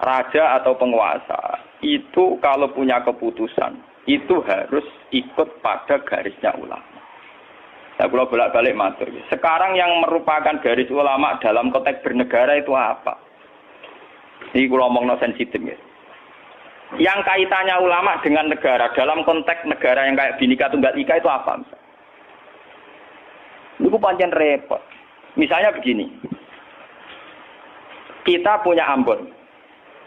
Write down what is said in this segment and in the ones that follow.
raja atau penguasa itu kalau punya keputusan itu harus ikut pada garisnya ulama. Nah, kalau bolak-balik matur. Sekarang yang merupakan garis ulama dalam konteks bernegara itu apa? Ini kalau ngomong sensitif ya. Yang kaitannya ulama dengan negara dalam konteks negara yang kayak Bhinneka Tunggal Ika itu apa? Itu pancen repot. Misalnya begini. Kita punya Ambon,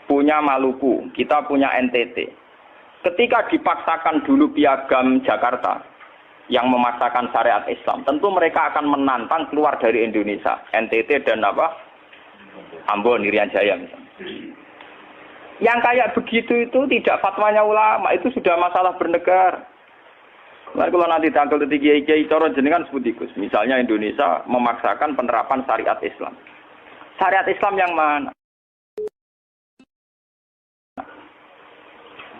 punya Maluku, kita punya NTT. Ketika dipaksakan dulu piagam Jakarta yang memaksakan syariat Islam, tentu mereka akan menantang keluar dari Indonesia, NTT dan Ambon, Irian Jaya misalnya. Yang kayak begitu itu tidak fatwanya ulama, itu sudah masalah bernegara. Nah, kalau nanti tanggal kiai cara jenengan sebut ikus, misalnya Indonesia memaksakan penerapan syariat Islam. Syariat Islam yang mana?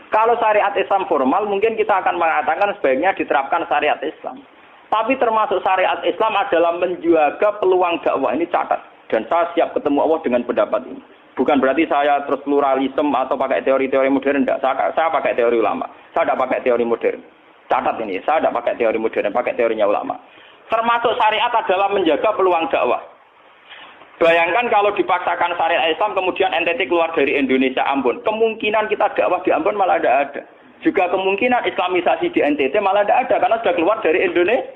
Kalau syariat Islam formal, mungkin kita akan mengatakan sebaiknya diterapkan syariat Islam. Tapi termasuk syariat Islam adalah menjaga peluang dakwah. Ini catat. Dan saya siap ketemu Allah dengan pendapat ini. Bukan berarti saya terus pluralisme atau pakai teori-teori modern. Tidak. Saya pakai teori ulama. Saya tidak pakai teori modern. Catat ini. Saya tidak pakai teori modern. Pakai teorinya ulama. Termasuk syariat adalah menjaga peluang dakwah. Bayangkan kalau dipaksakan syariat Islam kemudian NTT keluar dari Indonesia Ambon. Kemungkinan kita dakwah di Ambon malah tidak ada. Juga kemungkinan Islamisasi di NTT malah tidak ada karena sudah keluar dari Indonesia.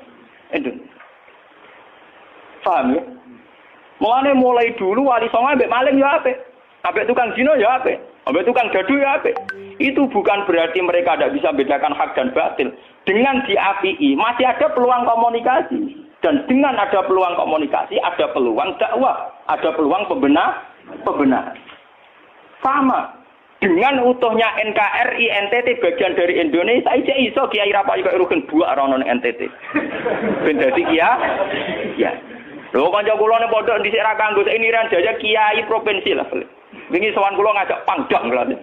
Paham ya? Mulai dulu wali songo ambek maling ya apik. Ambek tukang zina ya apik. Ambek tukang gaduh ya apik. Itu bukan berarti mereka tidak bisa bedakan hak dan batil. Dengan diapii masih ada peluang komunikasi. Dan dengan ada peluang komunikasi, ada peluang dakwah, ada peluang pembenahan. Sama. Dengan utuhnya NKRI, NTT bagian dari Indonesia, aja iso Kiai Rapayu kok rugen buak rono NTT. Ben dadi ya. Lho kanca kula ning pondok dhisik ra kanggo ini Irian Jaya Kiai provinsi lah. Wingi sowan kula ngajak pangdam lho.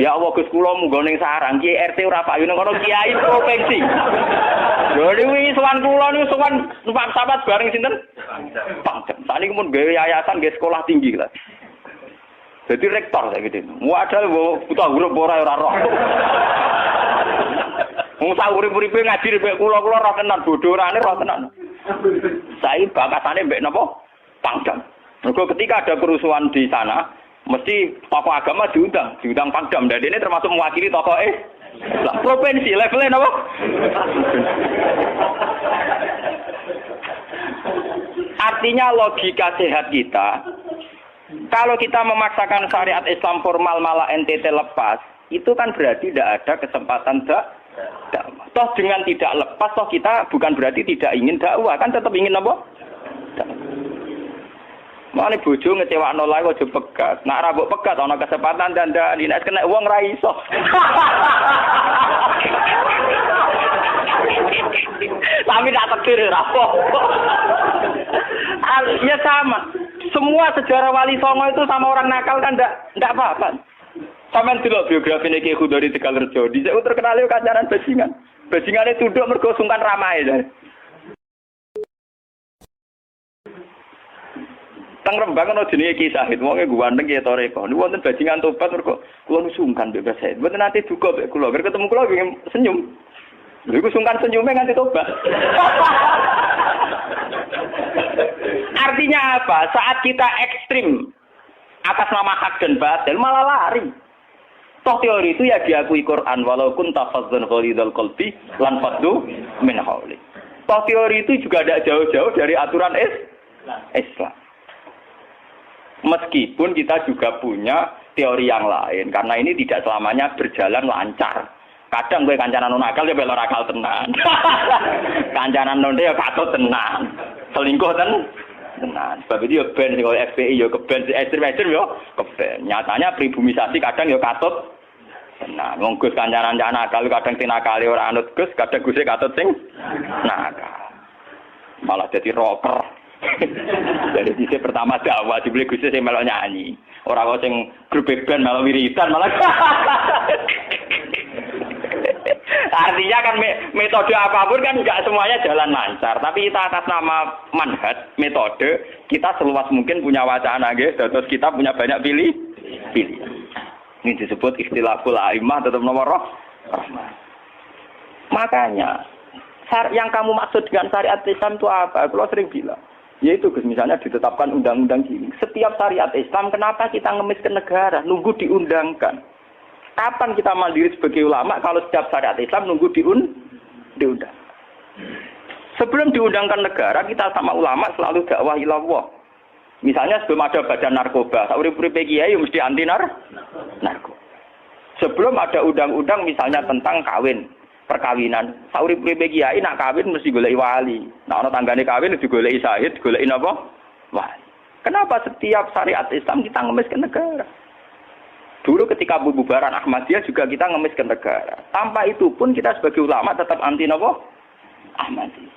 Ya Allah Gus kula munggo ning sarang Kiai RT ora payu ning kono Kiai provinsi. Lho wingi sowan kula niku sowan numpak sahabat bareng sinten? Pangdam. Saniki mun gawe yayasan nggih sekolah tinggi lah. Jadi rektor saya gitu. Waduh buta huruf ora roh. Wong sak urip-uripe ngaji mek kula roh tenan bodorane roh tenan. Saya bakatane mbek napa? Pangdam. Mergo ketika ada kerusuhan di sana, mesti tokoh agama diundang Pangdam. Dan ini termasuk mewakili tokoh lah provinsi levelnya napa? Artinya logika sehat kita, kalau kita memaksakan syariat Islam formal malah NTT lepas, itu kan berarti tidak ada kesempatan dakwah. Toh dengan tidak lepas, toh kita bukan berarti tidak ingin dakwah, kan tetap ingin apa? Mane bojo ngecewakno lae aja pegat. Nek ra mbok pegat ana kesempatan dandani, nek kena wong ra iso. Tapi tak takdir ra apa. Ya sama. Semua sejarah Wali Songo itu sama orang nakal kan ndak apa-apa. Sampeyan delok biografi Ki Khudori Tegalrejo, dhisik terkenal yo kancanan bajingan. Bajingane tunduk mergo sungkan ramahe. Teng Rembang ana jenenge Ki Sahid, wonge ganteng ya toreko. Niku wonten bajingan tobat mergo kula nu sungkan mbek Sahid. Mboten nate duka mbek kula, ger ketemu kula nggih senyum. Lha iku sungkan senyume nganti tobat. Artinya apa? Saat kita ekstrim atas nama hak dan batil malah lari. Toh teori itu ya diakui Quran, walau kunta fazzan ghalidhal qalbi lan faddu min hawli. Toh teori itu juga tidak jauh-jauh dari aturan Islam. Meskipun kita juga punya teori yang lain, karena ini tidak selamanya berjalan lancar. Kadang gue kancanan nakal ya belok akal tenan. Kancanan nonde ya katut tenan. Selingkuh tenan. Sebab itu ya ben sing FPI ya keben ekstrem ya keben. Nyatanya pribumisasi kadang ya katut tenan. Wong Gus kancanan nakal kadang tinakali ora anut Gus, kadang Gus katut sing nakal. Malah jadi rocker. Dari sisi pertama dakwah dibeli Gus sing melok nyanyi. Ora kok sing grup band melok wiridan malah. Artinya kan metode apapun kan enggak semuanya jalan lancar, tapi kita atas nama manhaj, metode, kita seluas mungkin punya wacana nggih, terus kita punya banyak pilihan. Ini disebut ikhtilaful a'immah tetap nomor rahmah. Makanya yang kamu maksud dengan syariat Islam itu apa? Kalau sering bilang, yaitu misalnya ditetapkan undang-undang gini. Setiap syariat Islam, kenapa kita ngemis ke negara? Nunggu diundangkan. Kapan kita mandiri sebagai ulama kalau setiap syariat Islam nunggu diundang? Sebelum diundangkan negara, kita sama ulama selalu dakwah ilallah. Misalnya sebelum ada badan narkoba, urip-uripe kiai mesti anti narkoba. Sebelum ada undang-undang misalnya tentang kawin, perkawinan, urip-uripe kiai nak kawin mesti goleki wali. Nah ana tanggane kawin digoleki syahid, goleki napa? Wali. Kenapa setiap syariat Islam kita ngemis ke negara? Dulu ketika pembubaran Ahmadiyah juga kita ngemis ke negara. Tanpa itu pun kita sebagai ulama tetap anti napa? Ahmadiyah.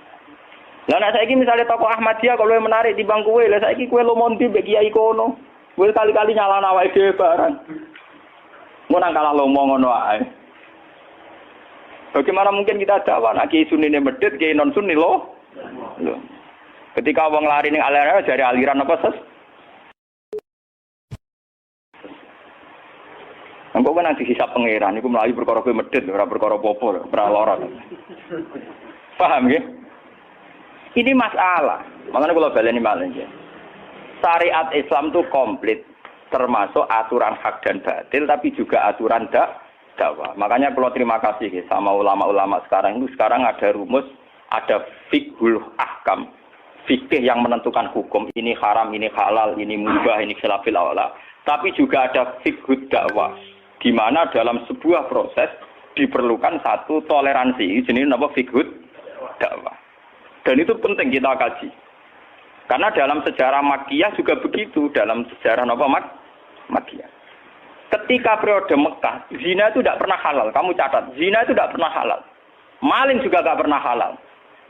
Lah nek saiki misale tokoh Ahmadiyah kalau menarik di bangku kowe, lah saiki kowe lomonti mbek kiai kono. Kowe kali-kali nyalahno awake dhewe barang. Mun nang kalah lomo ngono ae. Bagaimana mungkin kita dakwah nek kiai sunine medhit, kiai non sunni loh. Ketika wong lari ning aliran dari aliran apa ses? Engko kan nanti hisab pangeran iku mlayu perkara kowe medhit ora perkara apa-apa, ora lara. Paham nggih? Ini masalah. Makanya kalau baleni malih ya. Syariat Islam itu komplit, termasuk aturan hak dan batil, tapi juga aturan dakwah. Makanya kalau terima kasih ya, sama ulama-ulama sekarang itu sekarang ada rumus, ada fiqhul ahkam, fikih yang menentukan hukum ini haram, ini halal, ini mubah, ini khilafil aula. Tapi juga ada fiqhud dakwah, di mana dalam sebuah proses diperlukan satu toleransi. Jenis apa fiqhud dakwah. Dan itu penting kita kaji. Karena dalam sejarah Makkiyah juga begitu. Dalam sejarah apa Makkiyah. Ketika periode Mekah, zina itu tidak pernah halal. Kamu catat, zina itu tidak pernah halal. Maling juga tidak pernah halal.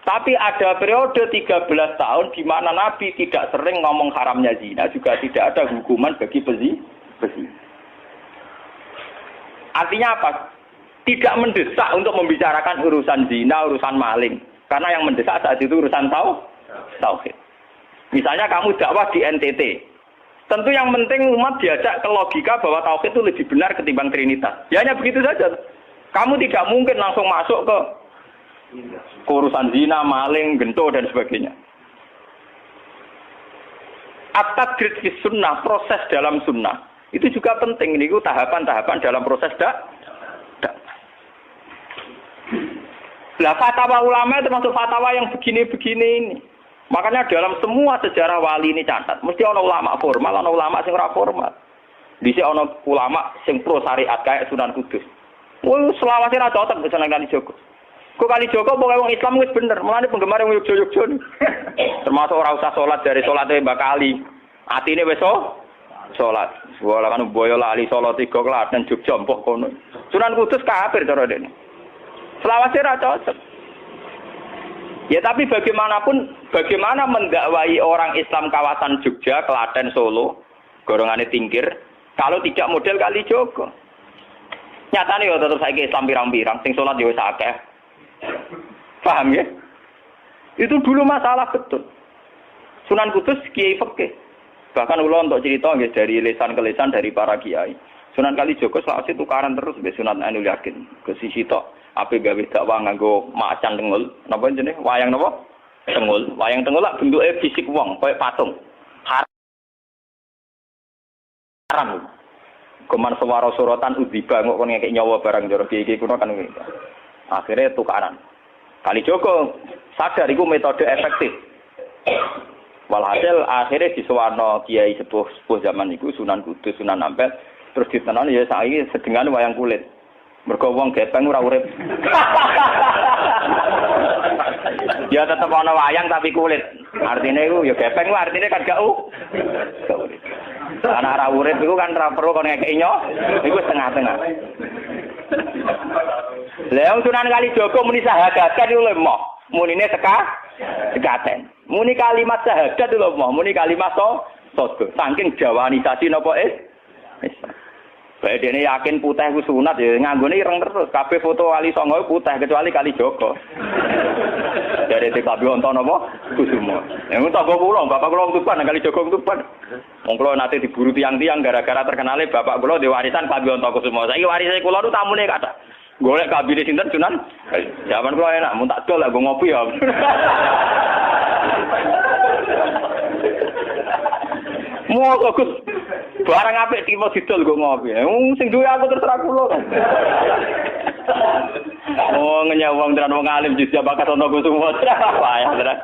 Tapi ada periode 13 tahun di mana Nabi tidak sering ngomong haramnya zina. Juga tidak ada hukuman bagi pezina. Artinya apa? Tidak mendesak untuk membicarakan urusan zina, urusan maling. Karena yang mendesak saat itu urusan tauhid. Misalnya kamu dakwah di NTT. Tentu yang penting umat diajak ke logika bahwa tauhid itu lebih benar ketimbang trinitas. Ya hanya begitu saja. Kamu tidak mungkin langsung masuk ke urusan zina, maling, gento dan sebagainya. At-tadrid fi sunnah, proses dalam sunnah. Itu juga penting. Ini tahapan-tahapan dalam proses Lah fatwa ulama itu termasuk fatwa yang begini-begini ini. Makanya dalam semua sejarah wali ini catat, mesti ada ulama formal, ada ulama sing ora formal. Dhisik ana ulama sing pro syariat kayak Sunan Kudus. Woi selawase ra cocok Sunan Kalijaga. Kok Kalijaga pokoke wong Islam wis bener, mulane penggemar wong Yogya-Yogya. Termasuk ora usah salat dari salate Mbak Kali. Atine wis salat. Wala kan boyo lali salat 3 Klaten Jogja mbok kono. Sunan Kudus kafir cara dene. Selawase ra cocok. Ya tapi bagaimanapun, bagaimana mendakwai orang Islam kawasan Jogja, Klaten, Solo, golongane tingkir, kalau tidak model Kalijaga. Nyatane ya tetep saiki Islam pirang-pirang, sing salat ya wis akeh. Paham ya? Itu dulu masalah betul. Sunan Kudus kiai fikih. Bahkan kula untuk cerita nggih dari lisan ke lisan dari para kiai. Sunan Kalijaga selawase tukaran terus mbek Sunan Ainul Yakin. Ke sisi tok ape gawe dakwah nganggo macan tengul, napa jenenge? Wayang napa? Tengul. Wayang tengul lak bentuke fisik wong, koyo patung. Haram. Kuman sewara sorotan udiba kok kon ngekek nyawa barang jero iki kuno kan ngene. Akhirnya tukaran. Kalijaga sadar iku metode efektif. Walhasil akhirnya disuwarno kiai sepuh zaman iku Sunan Kudus, Sunan Ampel, terus ditenan ya saiki sedengan wayang kulit. Mergo wong gepeng ora urip. Ya tetep ana wayang tapi kulit. Artine iku ya gepeng ku artine kan gak urip. Ana ora urip iku kan ora perlu kon ngekeki nyo, iku setengah-tengah. Lah Sunan Kalijaga muni syahadat iku lho moh. Munine sekaten. Muni kalimat syahadat lho moh, muni kalimat sodo. Saking jawanisasi napa Bae dene yakin putih ku sunat ya nganggone ireng terus. Kabeh foto wali songo putih kecuali Kalijaga. Dari dari Kabi Onton apa? Kusumo. Yang tangga kula, bapak kula Tuban kali Jogong Tuban. Wong kula nate diburu tiang-tiang gara-gara terkenale bapak kula di warisan Kabi Onton Kusumo. Saiki warise kula nu tamune kathah. Golek kabine sinten Sunan. Zaman kula enak mun tak dol lah ngopi ya. Mau Gus barang apik iki mau didol kok ngopi. Sing duwe aku terserah kula kan. Oh ngenyawang tenan wong alim jus bakat ono Kusumo. Apa ya, tenan.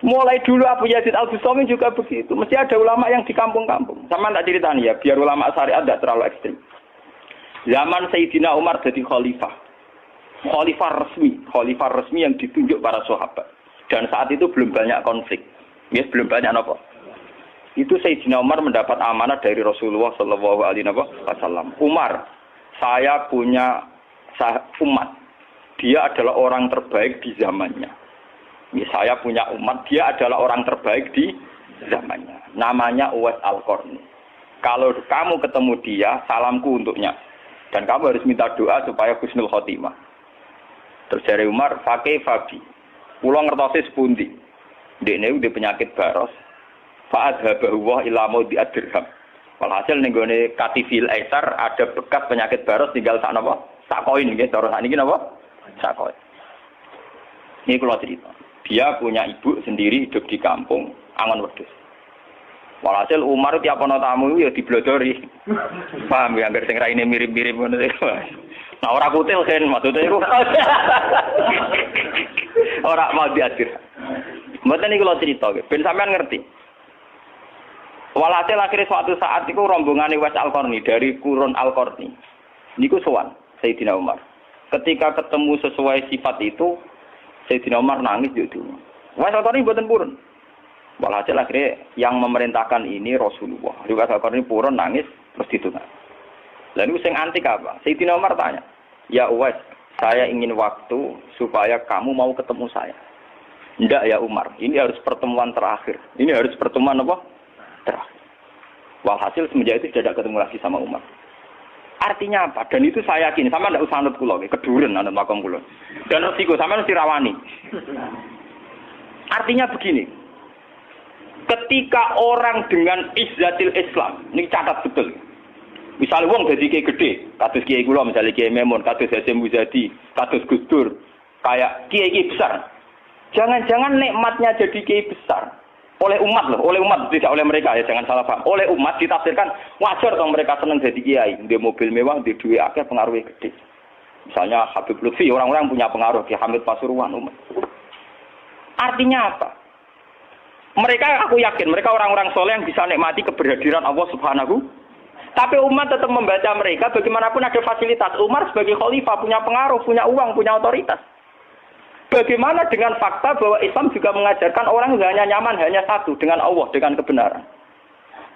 Mulai dulu Abu Yazid Al-Bustami juga begitu. Mesti ada ulama yang di kampung-kampung. Sama tak ceritani ya, biar ulama syariat tidak terlalu ekstrim. Zaman Sayyidina Umar jadi khalifah. Khalifah resmi yang ditunjuk para sahabat. Dan saat itu belum banyak konflik. Ya, belum banyak apa. Itu Sayyidina Umar mendapat amanah dari Rasulullah sallallahu alaihi wasallam. Umar, saya punya umat. Dia adalah orang terbaik di zamannya. Ya, saya punya umat, dia adalah orang terbaik di zamannya. Namanya Uwais Al-Qarni. Kalau kamu ketemu dia, salamku untuknya. Dan kamu harus minta doa supaya husnul khotimah. Terus dari Umar, pakai Fabi. Pulau ngertosis pundi. Dekne udah penyakit baros. Fa'adhabahu wa ila maudi ad-dirham. Walhasil ning gone Katifil Aisar ada bekas penyakit baros tinggal sak napa? Sak koin nggih, cara sakniki napa? Sak koin. Ini kula cerita. Dia punya ibu sendiri hidup di kampung Angon Wedhus. Walhasil Umar tiap ana tamu ya diblodori. Paham ya, anggar sing raine mirip-mirip ngono. Nah ora kutil kan maksudnya iku. Ora mau diatur. Mboten iki kula cerita, ben sampean ngerti. Walhasil akhirnya suatu saat itu rombongan Uwais Al-Qarni dari Qurun Al-Qarni. Niku sowan Sayyidina Umar. Ketika ketemu sesuai sifat itu, Sayyidina Umar nangis di dunia. Uwais Al-Qarni mboten purun. Walhasil akhirnya yang memerintahkan ini Rasulullah. Uwais Al-Qarni purun nangis terus ditunang. Lalu sing antik apa? Sayyidina Umar tanya, "Ya Uwais, saya ingin waktu supaya kamu mau ketemu saya." "Ndak ya Umar, ini harus pertemuan terakhir. Ini harus pertemuan apa? Terakhir." Walhasil semenjak itu tidak ketemu lagi sama Umar. Artinya apa? Dan itu saya yakin, sama ndak usah anut kula, keduren anut makom kula. Dan resiko sama mesti rawani. Artinya begini. Ketika orang dengan izzatil Islam, ini catat betul. Misalnya wong dadi kiai gede, kados kiai kula misalnya Kiai Memun, kados Hasyim Muzadi, kados Gus Dur, kayak kiai besar. Jangan-jangan nikmatnya jadi kiai besar oleh umat loh, oleh umat tidak oleh mereka ya, jangan salah paham. Oleh umat ditafsirkan wajar dong mereka senang jadi kiai, di mobil mewah, di duit akeh, pengaruhnya gede. Misalnya Habib Lutfi, orang-orang punya pengaruh, di Hamid Pasuruan umat. Artinya apa? Mereka, aku yakin mereka orang-orang soleh yang bisa nikmati keberhadiran Allah Subhanahu. Tapi umat tetap membaca mereka, bagaimanapun ada fasilitas. Umar sebagai khalifah punya pengaruh, punya uang, punya otoritas. Bagaimana dengan fakta bahwa Islam juga mengajarkan orang hanya nyaman hanya satu, dengan Allah, dengan kebenaran.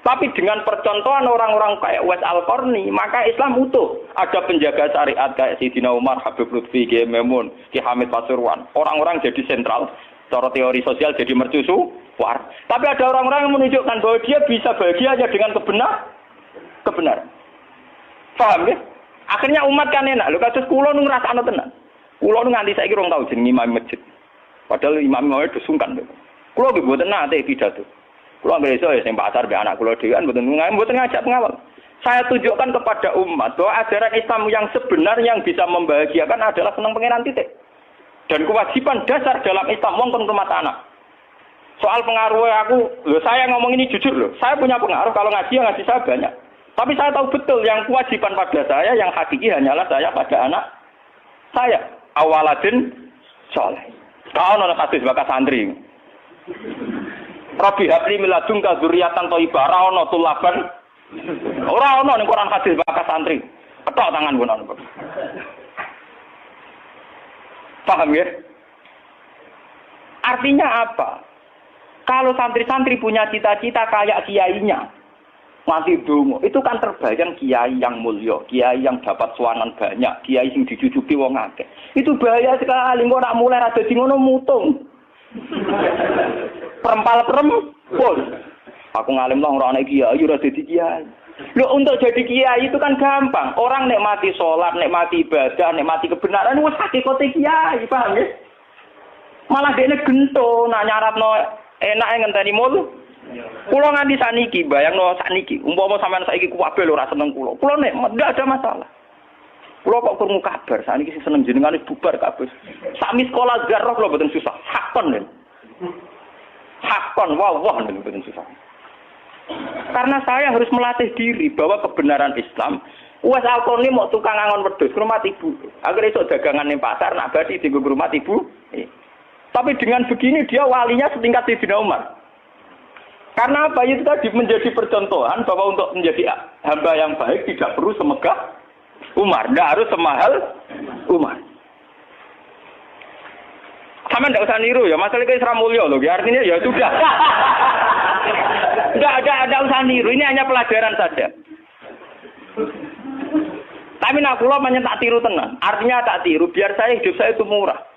Tapi dengan percontohan orang-orang kayak Uwais Al-Qarni, maka Islam utuh. Ada penjaga syariat kayak Sayyidina Umar, Habib Lutfi, Kiai Memun, Kiai Hamid Pasuruan. Orang-orang jadi sentral, cara teori sosial jadi mercusuar. Tapi ada orang-orang yang menunjukkan bahwa dia bisa bahagia aja dengan kebenaran. Paham ya? Akhirnya umat kan enak. Lho kados kula nu ngrasakno tenan. Kula nu nganti saiki rong tau jeneng imam masjid. Padahal imam itu sungkan. Kula nggih mboten nate pidato. Kula nggih iso ya sing pasar be anak kula dhewean mboten ngajak pengawal. Saya tunjukkan kepada umat bahwa ajaran Islam yang sebenar yang bisa membahagiakan adalah senang pangeran titik. Dan kewajiban dasar dalam Islam wong kon rumah anak. Soal pengaruh aku, saya ngomong ini jujur loh. Saya punya pengaruh kalau ngaji saya banyak. Tapi saya tahu betul yang kewajiban pada saya, yang hakiki hanyalah saya pada anak saya. Awaladin soleh. Kau nona kasus bakat santri. Rabbi habli miladunka dzurriatan thayyibah. Ora ono tulaban. Ora ono ning Quran hadis bakat santri. Ketok tangan pun ono. Paham ya? Artinya apa? Kalau santri-santri punya cita-cita kayak kiainya, mati dungo, itu kan terbayang kiai yang mulya, kiai yang dapat suanan banyak, kiai yang dicucupi wong akeh. Itu bahaya sekali, kok nak mulai rada di ngono mutung. Perempal-perempul. Aku ngalim lah ora ana kiai, ora dadi kiai. Loh, untuk jadi kiai itu kan gampang. Orang nikmati sholat, nikmati ibadah, nikmati kebenaran, wis hakikate kiai, paham ya? Malah dekne gento, nak nyaratno enake ngenteni mul. Kula nganti saniki, bayangno saniki, umpama sampean saiki kuwabe lho ora seneng kula. Kula nek ndak ada masalah. Kula kok krungu kabar, saniki sing seneng jenengane bubar kabeh. Sami sekolah garroh kula mboten susah. Hakon lho. Hakon, wah mboten susah. Karena saya harus melatih diri bahwa kebenaran Islam, wes alkoni mau tukang angon wedhus ke rumah ibu. Agar iso dagangan ning pasar nak badi di rumah ibu. Tapi dengan begini dia walinya setingkat Sayyidina Umar. Karena apa? Itu tadi menjadi percontohan bahwa untuk menjadi hamba yang baik tidak perlu semegah Umar, tidak harus semahal Umar. Sama tidak usah niru ya, masalah itu Isra Mulya loh, artinya ya sudah. Tidak usah niru, ini hanya pelajaran saja. Tapi nak kula tak tiru tenan, artinya tak tiru, biar hidup saya itu murah.